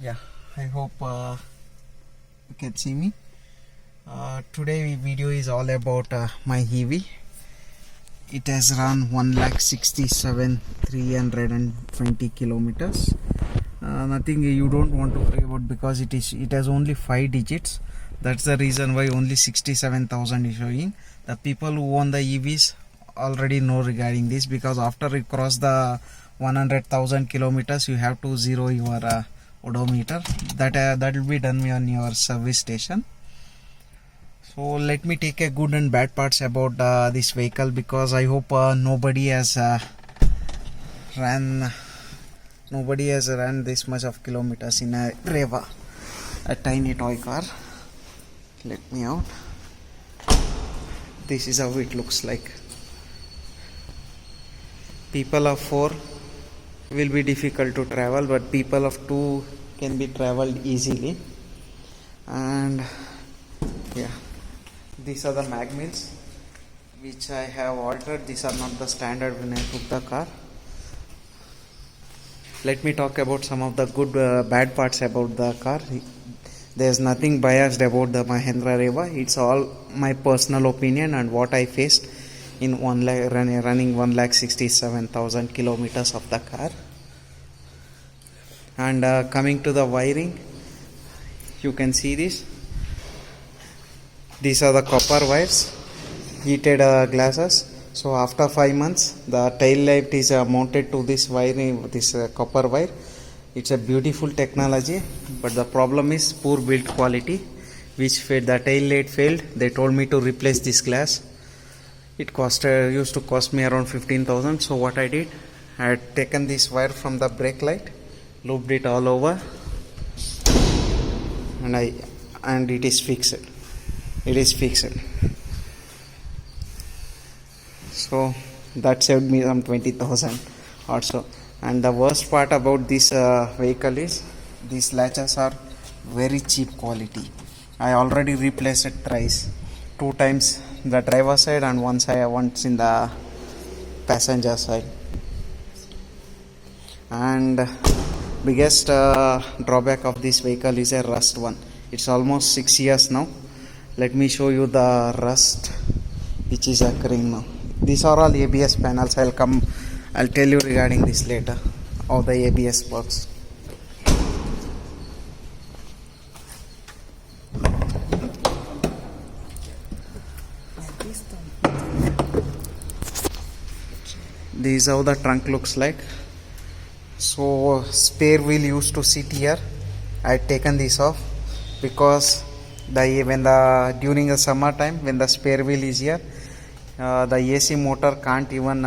Yeah, I hope you can see me. Today video is all about my EV. It has run 1,67,320 kilometers. Nothing you don't want to worry about because it has only 5 digits. That's the reason why only 67,000 is showing. The people who own the EVs already know regarding this, because after you cross the 100,000 kilometers you have to zero your odometer. That will be done on your service station. So let me take a good and bad parts about this vehicle, because I hope nobody has ran this much of kilometers in a Reva, a tiny toy car. Let me out. This is how it looks like. People of 4 will be difficult to travel, but people of 2 can be traveled easily. And yeah, these are the mag mills which I have altered. These are not the standard when I took the car. Let me talk about some of the good bad parts about the car. There's nothing biased about the Mahindra Reva. It's all my personal opinion and what I faced in running 1,67,000 kilometers of the car. And coming to the wiring, you can see this. These are the copper wires, heated glasses. So after 5 months, the tail light is mounted to this wiring, this copper wire. It's a beautiful technology, but the problem is poor build quality, which the tail light failed. They told me to replace this glass. It used to cost me around 15,000. So what I did, I had taken this wire from the brake light, looped it all over, and it is fixed. It is fixed. So that saved me some 20,000 or so. And the worst part about this vehicle is these latches are very cheap quality. I already replaced it thrice, 2 times the driver side and once in the passenger side. And biggest drawback of this vehicle is a rust one. It's almost 6 years now. Let me show you the rust which is occurring now. These are all ABS panels. I'll tell you regarding this later, how the ABS works. This is how the trunk looks like. So spare wheel used to sit here. I had taken this off because during the summer time, when the spare wheel is here, the AC motor can't even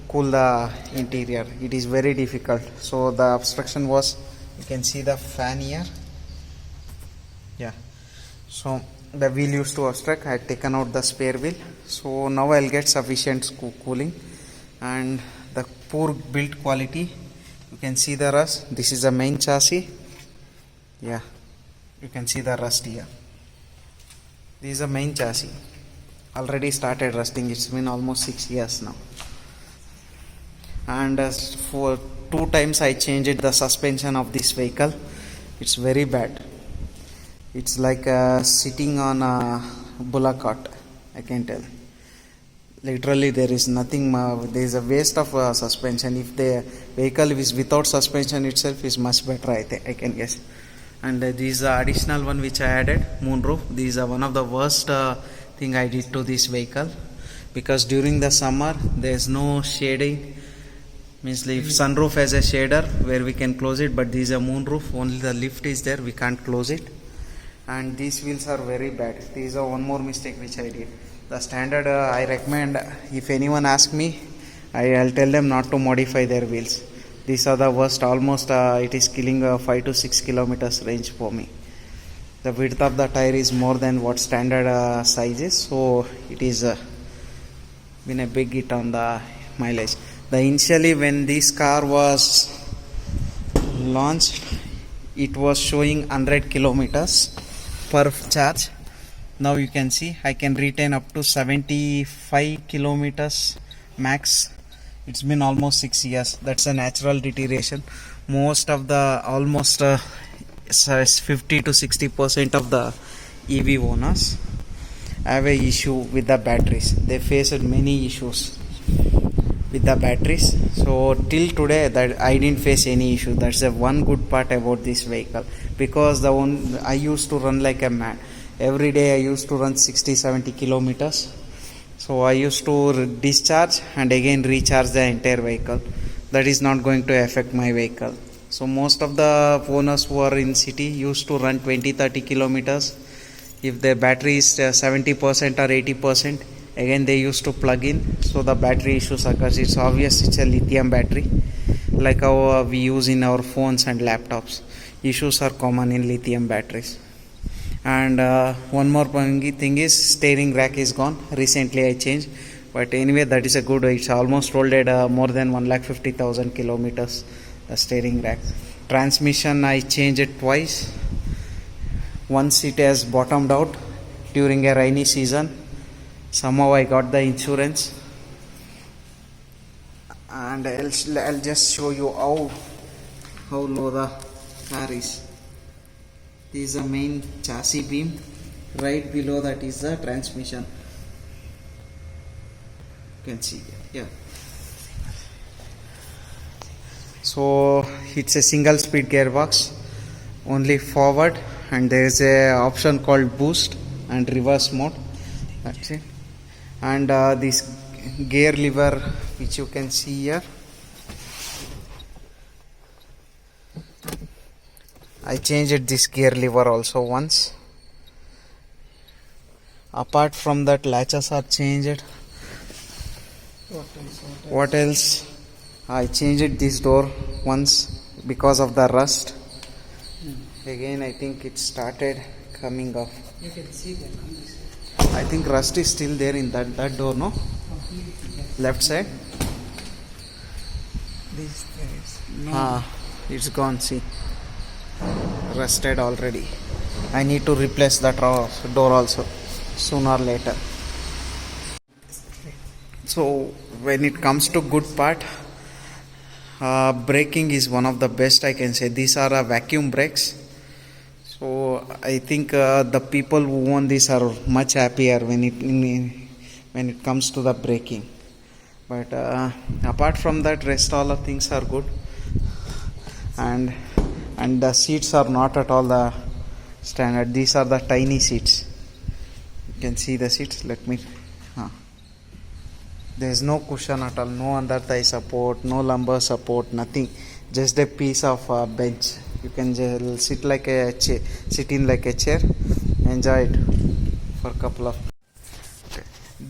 cool the interior. It is very difficult. So the obstruction was, you can see the fan here. Yeah. So the wheel used to obstruct. I had taken out the spare wheel. So now I'll get sufficient cooling. And the poor build quality, you can see the rust. This is the main chassis. Yeah, you can see the rust here. This is the main chassis. Already started rusting. It's been almost 6 years now. And for 2 times I changed the suspension of this vehicle. It's very bad. It's like sitting on a bullock cart, I can tell. Literally there is nothing, there is a waste of suspension. If the vehicle is without suspension itself is much better, I can guess. And this is the additional one which I added, moonroof. This is one of the worst thing I did to this vehicle, because during the summer there is no shading. Means if sunroof has a shader where we can close it, but this is a moonroof, only the lift is there, we can't close it. And these wheels are very bad. This is one more mistake which I did. The standard, I recommend, if anyone asks me, I'll tell them not to modify their wheels. These are the worst. Almost it is killing 5 to 6 kilometers range for me. The width of the tire is more than what standard size is, so it is been a big hit on the mileage. Initially when this car was launched, it was showing 100 kilometers per charge. Now you can see I can retain up to 75 kilometers max It's been almost 6 years. That's a natural deterioration. Most of the almost 50 to 60% of the EV owners have a issue with the batteries. They faced many issues with the batteries. So till today that I didn't face any issue. That's the one good part about this vehicle, because the one I used to run like a mad. Every day I used to run 60-70 kilometers. So I used to discharge and again recharge the entire vehicle. That is not going to affect my vehicle. So most of the owners who are in city used to run 20-30 kilometers. If their battery is 70% or 80%, again they used to plug in, so the battery issues occurs. It's obvious it's a lithium battery, like how we use in our phones and laptops. Issues are common in lithium batteries. And one more thing is steering rack is gone. Recently I changed, but anyway that is a good. It's almost rolled at more than 150,000 kilometers, the steering rack. Transmission I changed it twice. Once it has bottomed out during a rainy season. Somehow I got the insurance, and I'll just show you how low the car is. This is the main chassis beam. Right below that is the transmission. You can see here. So it's a single speed gearbox, only forward, and there is a option called boost and reverse mode. That's it. And this gear lever which you can see here, I changed this gear lever also once. Apart from that, latches are changed. What else? I changed this door once because of the rust. Again I think it started coming off. You can see that. I think rust is still there in that door, no? Left side. This there is no. It's gone. See, rusted already. I need to replace that door also sooner or later. So when it comes to good part, braking is one of the best, I can say. These are vacuum brakes. So I think the people who own this are much happier when it comes to the braking. But apart from that, rest all the things are good, and the seats are not at all the standard. These are the tiny seats. You can see the seats. Let me. There is no cushion at all, no under thigh support, no lumbar support, nothing. Just a piece of bench. You can just sit in like a chair, enjoy it for a couple of.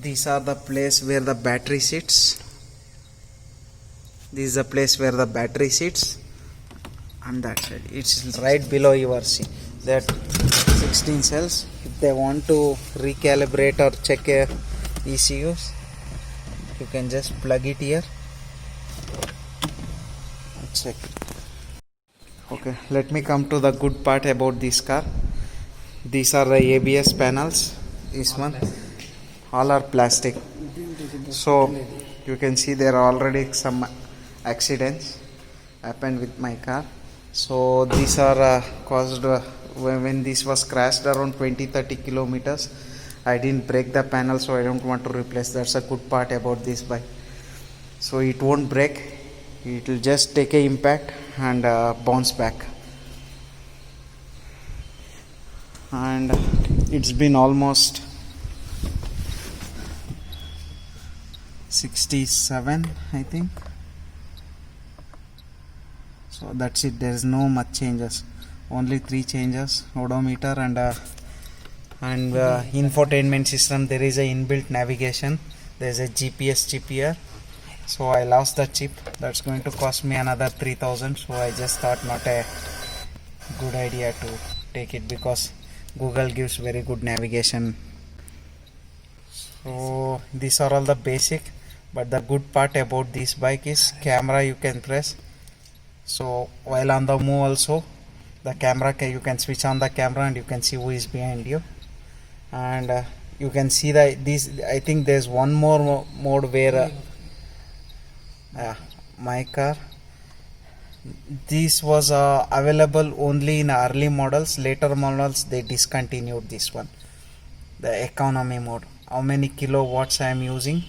These are the place where the battery sits. This is the place where the battery sits, and that side. It's right below your seat. That 16 cells. If they want to recalibrate or check ECUs, you can just plug it here and check it. Okay, let me come to the good part about this car. These are the ABS panels. This one, all are plastic. So you can see there are already some accidents happened with my car. So these are caused when this was crashed around 20-30 kilometers. I didn't break the panel, so I don't want to replace. That's a good part about this bike. So it won't break, it will just take a impact and bounce back. And it's been almost 67, I think. So that's it. There is no much changes, only 3 changes: odometer and infotainment system. There is a inbuilt navigation. There is a GPS chip here. So I lost the chip. That's going to cost me another 3,000. So I just thought not a good idea to take it, because Google gives very good navigation. So these are all the basic, but the good part about this bike is camera you can press. So while on the move also, the camera you can switch on the camera and you can see who is behind you. And you can see that this, I think there's one more mode where My car. This was available only in early models. Later models they discontinued this one, the economy mode. How many kilowatts I am using?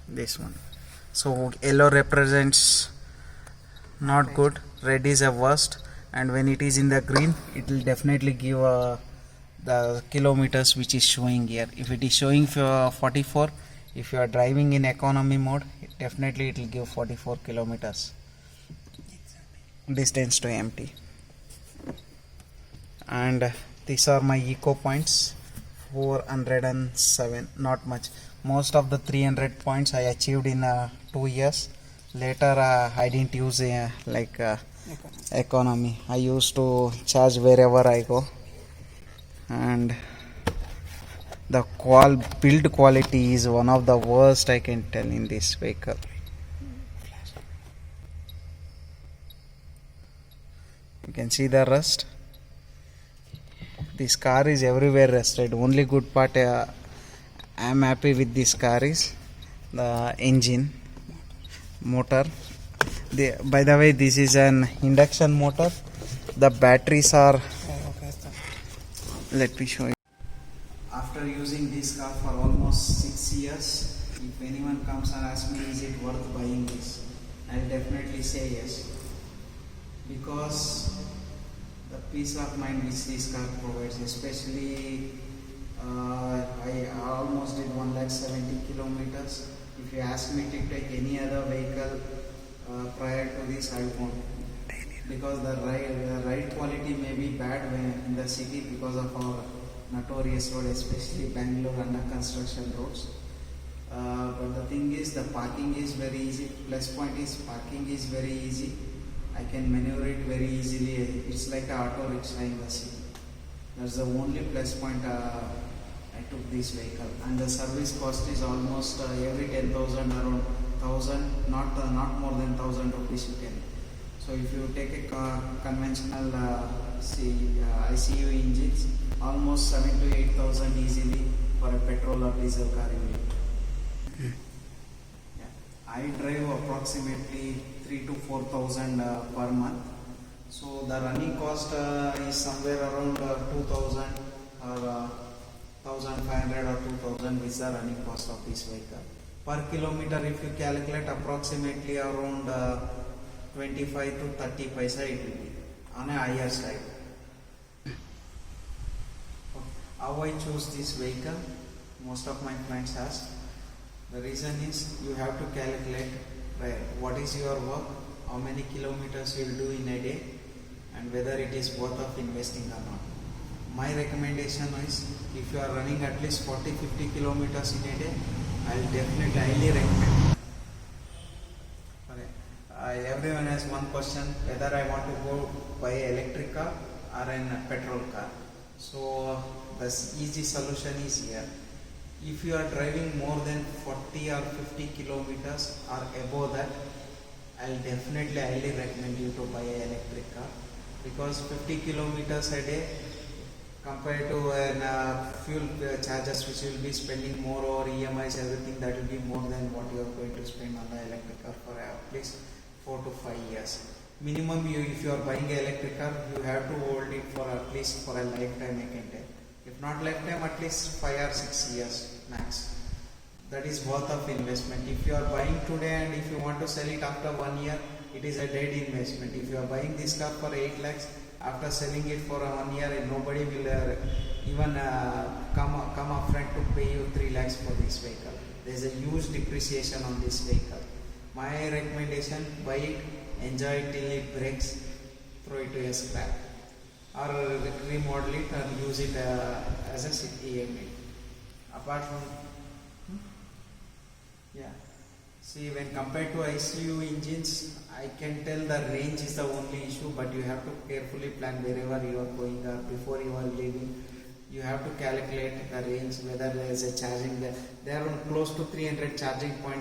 This one. So yellow represents not good, red is a worst, and when it is in the green it will definitely give the kilometers which is showing here. If it is showing for 44, if you are driving in economy mode, definitely it will give 44 kilometers distance to empty. And these are my eco points, 407, not much. Most of the 300 points I achieved in 2 years. Later I didn't use economy. I used to charge wherever I go. And the build quality is one of the worst I can tell in this vehicle. You can see the rust. This car is everywhere rusted. Only good part I am happy with this car is the engine, motor. By the way, this is an induction motor. The batteries are, Okay, let me show you. After using this car for almost 6 years, if anyone comes and asks me is it worth buying this, I'll definitely say yes, because the peace of mind which this car provides, especially I almost did 170 kilometers. If you ask me to take any other vehicle prior to this, I won't, because the ride quality may be bad when in the city because of our notorious road, especially Bangalore under construction roads. But the thing is, the parking is very easy. Plus point is parking is very easy. I can maneuver it very easily. It's like an auto rickshaw in the city. That's the only plus point I took this vehicle. And the service cost is almost every 10,000 around 1,000, not more than 1,000 rupees you can. So if you take a conventional ICU engines, almost 7,000 to 8,000 easily for a petrol or diesel car unit. Yeah. I drive approximately 3,000 to 4,000 per month. So the running cost is somewhere around 2,000 or 1,500 or 2,000 is the running cost of this vehicle. Per kilometer, if you calculate, approximately around 25 to 30 paisa it will be on a higher side. How I choose this vehicle? Most of my clients ask. The reason is you have to calculate what is your work, how many kilometers you will do in a day, and whether it is worth of investing or not. My recommendation is, if you are running at least 40-50 kilometers in a day, I will definitely highly recommend. Okay. Everyone has one question, whether I want to go buy electric car or a petrol car. So the easy solution is here. If you are driving more than 40 or 50 kilometers or above that, I'll definitely highly recommend you to buy an electric car, because 50 kilometers a day compared to fuel charges which you will be spending more, or EMIs, everything, that will be more than what you are going to spend on the electric car for at least 4 to 5 years. Minimum, if you are buying an electric car, you have to hold it for at least for a lifetime, I can tell. If not lifetime, at least 5 or 6 years max. That is worth of investment. If you are buying today and if you want to sell it after 1 year, it is a dead investment. If you are buying this car for 8 lakhs, after selling it for 1 year, nobody will even come up front to pay you 3 lakhs for this vehicle. There is a huge depreciation on this vehicle. My recommendation, buy it, enjoy it till it breaks, throw it to a scrap, or remodel it and use it as a EMI. Apart from see, when compared to ICU engines, I can tell the range is the only issue, but you have to carefully plan wherever you are going, or before you are leaving. You have to calculate the range, whether there is a charging there. There are close to 300 charging points